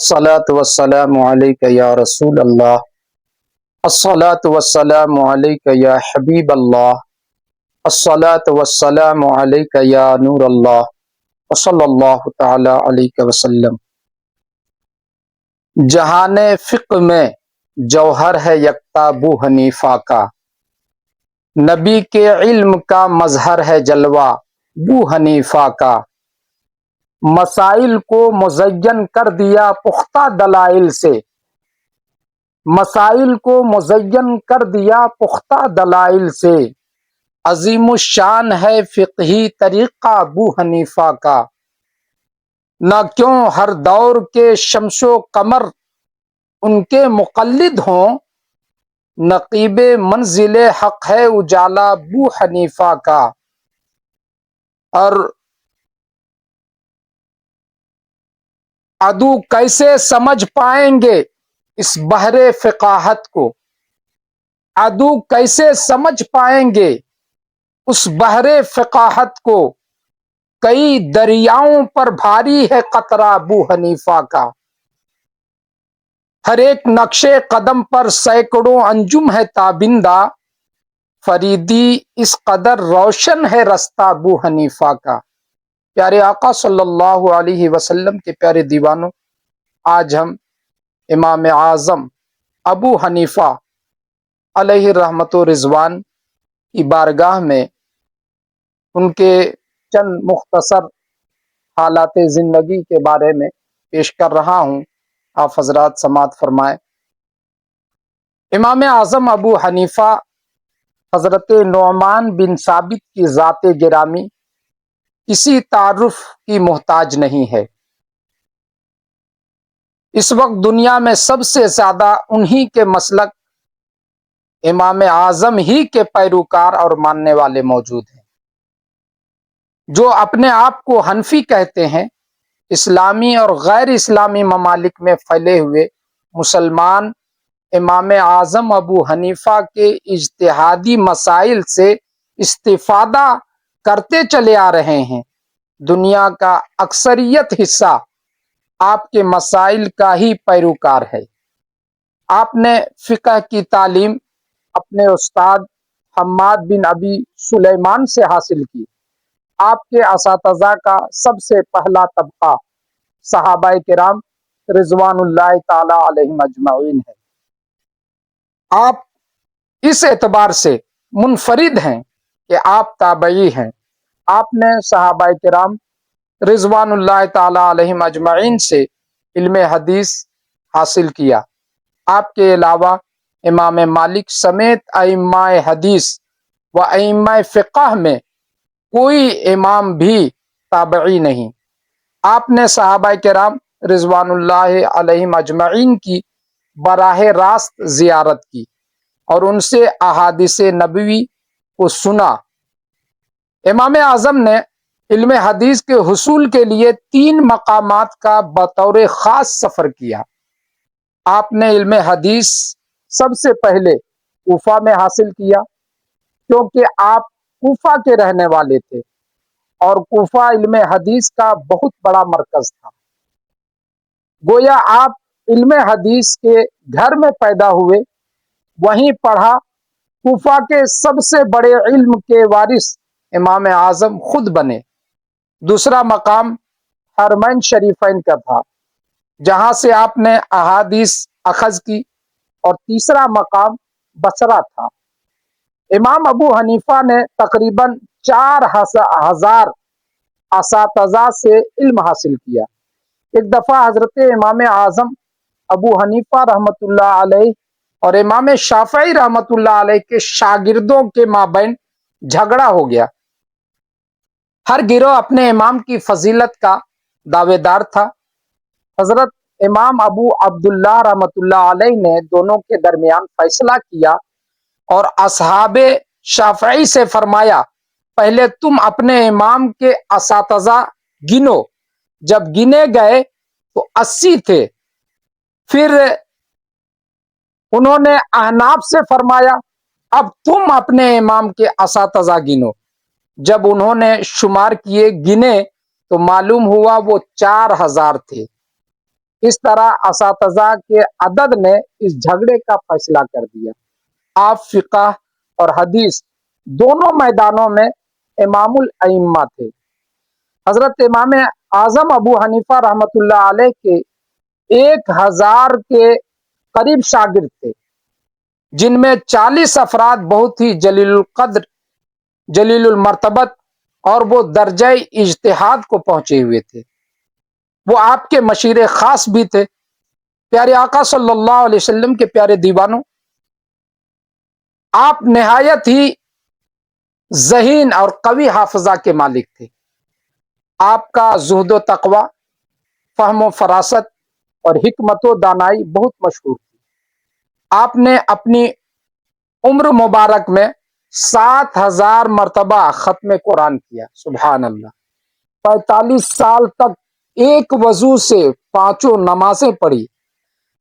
الصلاۃ والسلام علیک یا رسول اللہ، الصلاۃ والسلام علیک یا حبیب اللہ، الصلاۃ والسلام علیک یا نور اللہ، وصلی اللہ تعالی علیہ وسلم۔ جہان فقہ میں جوہر ہے یکتا ابو حنیفہ کا، نبی کے علم کا مظہر ہے جلوہ ابو حنیفہ کا، مسائل کو مزین کر دیا پختہ دلائل سے، مسائل کو مزین کر دیا پختہ دلائل سے، عظیم الشان ہے فقہی طریقہ ابو حنیفہ کا، نہ کیوں ہر دور کے شمس و قمر ان کے مقلد ہوں، نقیب منزل حق ہے اجالا ابو حنیفہ کا۔ اور عدو کیسے سمجھ پائیں گے اس بحر فقاہت کو، عدو کیسے سمجھ پائیں گے اس بحر فقاہت کو، کئی دریاؤں پر بھاری ہے قطرہ ابو حنیفہ کا، ہر ایک نقش قدم پر سینکڑوں انجم ہے تابندہ، فریدی اس قدر روشن ہے رستہ ابو حنیفہ کا۔ پیارے آقا صلی اللہ علیہ وسلم کے پیارے دیوانوں، آج ہم امام اعظم ابو حنیفہ علیہ رحمت و رضوان کی بارگاہ میں ان کے چند مختصر حالات زندگی کے بارے میں پیش کر رہا ہوں، آپ حضرات سماعت فرمائیں۔ امام اعظم ابو حنیفہ حضرت نعمان بن ثابت کی ذات گرامی کسی تعارف کی محتاج نہیں ہے۔ اس وقت دنیا میں سب سے زیادہ انہی کے مسلک امام اعظم ہی کے پیروکار اور ماننے والے موجود ہیں۔ جو اپنے آپ کو حنفی کہتے ہیں، اسلامی اور غیر اسلامی ممالک میں پھیلے ہوئے مسلمان امام اعظم ابو حنیفہ کے اجتہادی مسائل سے استفادہ کرتے چلے آ رہے ہیں۔ دنیا کا اکثریت حصہ آپ کے مسائل کا ہی پیروکار ہے۔ آپ نے فقہ کی تعلیم اپنے استاد حماد بن ابی سلیمان سے حاصل کی۔ آپ کے اساتذہ کا سب سے پہلا طبقہ صحابہ کرام رضوان اللہ تعالی علیہم اجمعین ہے۔ آپ اس اعتبار سے منفرد ہیں کہ آپ تابعی ہیں۔ آپ نے صحابہ کرام رضوان اللہ تعالی علیہم اجمعین سے علم حدیث حاصل کیا۔ آپ کے علاوہ امام مالک سمیت ائمہ حدیث و ائمہ فقہ میں کوئی امام بھی تابعی نہیں۔ آپ نے صحابہ کرام رضوان اللہ علیہم اجمعین کی براہ راست زیارت کی اور ان سے احادیث نبوی کو سنا۔ امام اعظم نے علم حدیث کے حصول کے لیے 3 مقامات کا بطور خاص سفر کیا۔ آپ نے علم حدیث سب سے پہلے کوفہ میں حاصل کیا، کیونکہ آپ کوفہ کے رہنے والے تھے اور کوفہ علم حدیث کا بہت بڑا مرکز تھا۔ گویا آپ علم حدیث کے گھر میں پیدا ہوئے، وہیں پڑھا۔ کوفہ کے سب سے بڑے علم کے وارث امام اعظم خود بنے۔ دوسرا مقام حرمین شریفین کا تھا، جہاں سے آپ نے احادیث اخذ کی، اور تیسرا مقام بصرہ تھا۔ امام ابو حنیفہ نے تقریباً 4000 اساتذہ سے علم حاصل کیا۔ ایک دفعہ حضرت امام اعظم ابو حنیفہ رحمۃ اللہ علیہ اور امام شافعی رحمۃ اللہ علیہ کے شاگردوں کے مابین جھگڑا ہو گیا۔ ہر گروہ اپنے امام کی فضیلت کا دعوے دار تھا۔ حضرت امام ابو عبداللہ رحمۃ اللہ علیہ نے دونوں کے درمیان فیصلہ کیا اور اصحاب شافعی سے فرمایا، پہلے تم اپنے امام کے اساتذہ گنو۔ جب گنے گئے تو 80 تھے۔ پھر انہوں نے احناف سے فرمایا، اب تم اپنے امام کے اساتذہ گنو۔ جب انہوں نے شمار کیے، گنے، تو معلوم ہوا وہ 4000 تھے۔ اس طرح اساتذہ کے عدد نے اس جھگڑے کا فیصلہ کر دیا۔ آپ فقہ اور حدیث دونوں میدانوں میں امام الائمہ تھے۔ حضرت امام اعظم ابو حنیفہ رحمۃ اللہ علیہ کے 1000 کے قریب شاگرد تھے، جن میں 40 افراد بہت ہی جلیل القدر، جلیل المرتبت اور وہ درجہ اجتہاد کو پہنچے ہوئے تھے۔ وہ آپ کے مشیر خاص بھی تھے۔ پیارے آقا صلی اللہ علیہ وسلم کے پیارے دیوانوں، آپ نہایت ہی ذہین اور قوی حافظہ کے مالک تھے۔ آپ کا زہد و تقوی، فہم و فراست اور حکمت و دانائی بہت مشہور تھی۔ آپ نے اپنی عمر مبارک میں 7000 مرتبہ ختم قرآن کیا، سبحان اللہ۔ 45 سال تک ایک وضو سے 5 نمازیں پڑھی۔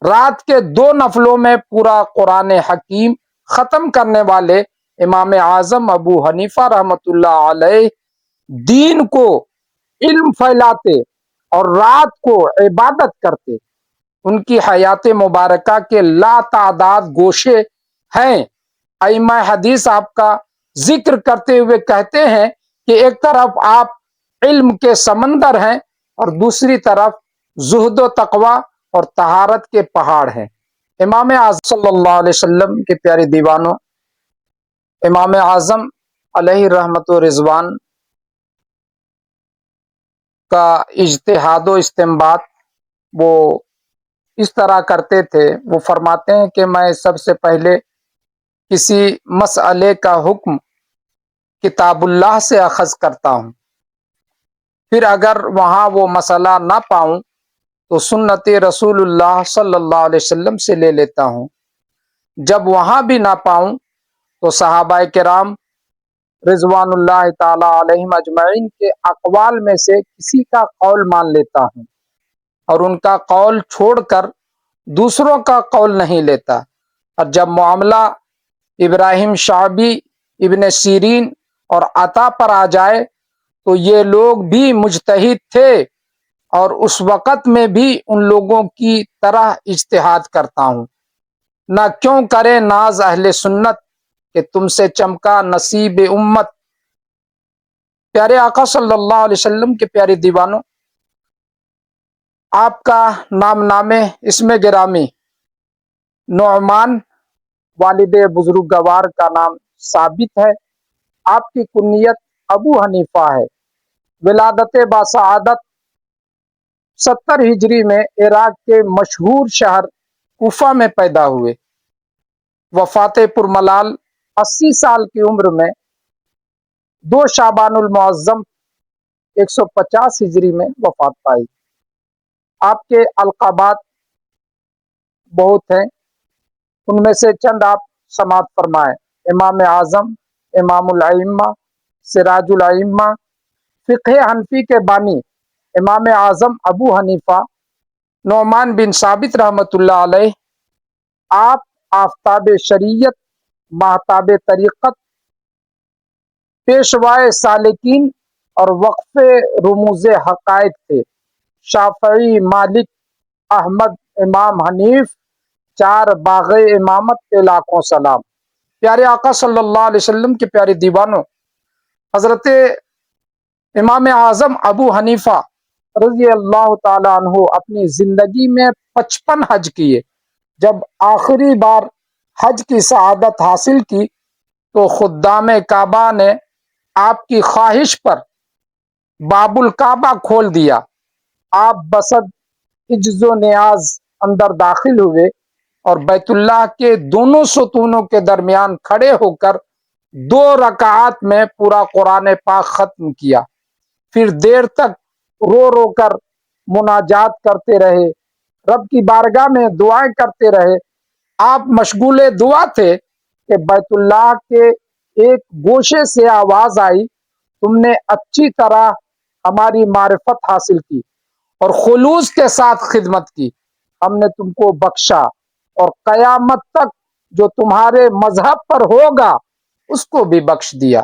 رات کے 2 نفلوں میں پورا قرآن حکیم ختم کرنے والے امام اعظم ابو حنیفہ رحمۃ اللہ علیہ دین کو علم پھیلاتے اور رات کو عبادت کرتے۔ ان کی حیات مبارکہ کے لا تعداد گوشے ہیں۔ ائمہ حدیث آپ کا ذکر کرتے ہوئے کہتے ہیں کہ ایک طرف آپ علم کے سمندر ہیں اور دوسری طرف زہد و تقوی اور طہارت کے پہاڑ ہیں۔ امام اعظم صلی اللہ علیہ وسلم کے پیارے دیوانوں، امام اعظم علیہ رحمت و رضوان کا اجتہاد و استنباط وہ اس طرح کرتے تھے۔ وہ فرماتے ہیں کہ میں سب سے پہلے کسی مسئلے کا حکم کتاب اللہ سے اخذ کرتا ہوں، پھر اگر وہاں وہ مسئلہ نہ پاؤں تو سنت رسول اللہ صلی اللہ علیہ وسلم سے لے لیتا ہوں۔ جب وہاں بھی نہ پاؤں تو صحابہ کرام رضوان اللہ تعالی علیہم اجمعین کے اقوال میں سے کسی کا قول مان لیتا ہوں اور ان کا قول چھوڑ کر دوسروں کا قول نہیں لیتا۔ اور جب معاملہ ابراہیم شعبی، ابن سیرین اور عطا پر آ جائے تو یہ لوگ بھی مجتہد تھے اور اس وقت میں بھی ان لوگوں کی طرح اجتہاد کرتا ہوں۔ نہ کیوں کرے ناز اہل سنت کہ تم سے چمکا نصیب امت۔ پیارے آقا صلی اللہ علیہ وسلم کے پیارے دیوانوں، آپ کا نام نامے اسم گرامی نعمان والد بزرگوار کا نام ثابت ہے۔ آپ کی کنیت ابو حنیفہ ہے۔ ولادت باسعادت 70 ہجری میں عراق کے مشہور شہر کوفہ میں پیدا ہوئے۔ وفات پرملال 80 سال کی عمر میں 2 شعبان المعظم 150 ہجری میں وفات پائی۔ آپ کے القابات بہت ہیں، ان میں سے چند آپ سماعت فرمائیں۔ امام اعظم، امام الائمہ، سراج الائمہ، فقہ حنفی کے بانی امام اعظم ابو حنیفہ نعمان بن ثابت رحمۃ اللہ علیہ، آپ آفتاب شریعت، ماہتاب طریقت، پیشوائے سالکین اور وقف رموز حقائق تھے۔ شافعی، مالک، احمد، امام حنیف، 4 باغ امامت پہ لاکھوں سلام۔ پیارے آقا صلی اللہ علیہ وسلم کے پیارے دیوانوں، حضرت امام اعظم ابو حنیفہ رضی اللہ تعالیٰ عنہ اپنی زندگی میں 55 حج کیے۔ جب آخری بار حج کی سعادت حاصل کی تو خدام کعبہ نے آپ کی خواہش پر باب الکعبہ کھول دیا۔ آپ بصد عجز و نیاز اندر داخل ہوئے اور بیت اللہ کے دونوں ستونوں کے درمیان کھڑے ہو کر 2 رکعات میں پورا قرآن پاک ختم کیا۔ پھر دیر تک رو رو کر مناجات کرتے رہے، رب کی بارگاہ میں دعائیں کرتے رہے۔ آپ مشغول دعا تھے کہ بیت اللہ کے ایک گوشے سے آواز آئی، تم نے اچھی طرح ہماری معرفت حاصل کی اور خلوص کے ساتھ خدمت کی، ہم نے تم کو بخشا اور قیامت تک جو تمہارے مذہب پر ہوگا اس کو بھی بخش دیا۔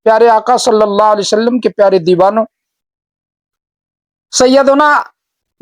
پیارے آقا صلی اللہ علیہ وسلم کے پیارے دیوانوں، سیدنا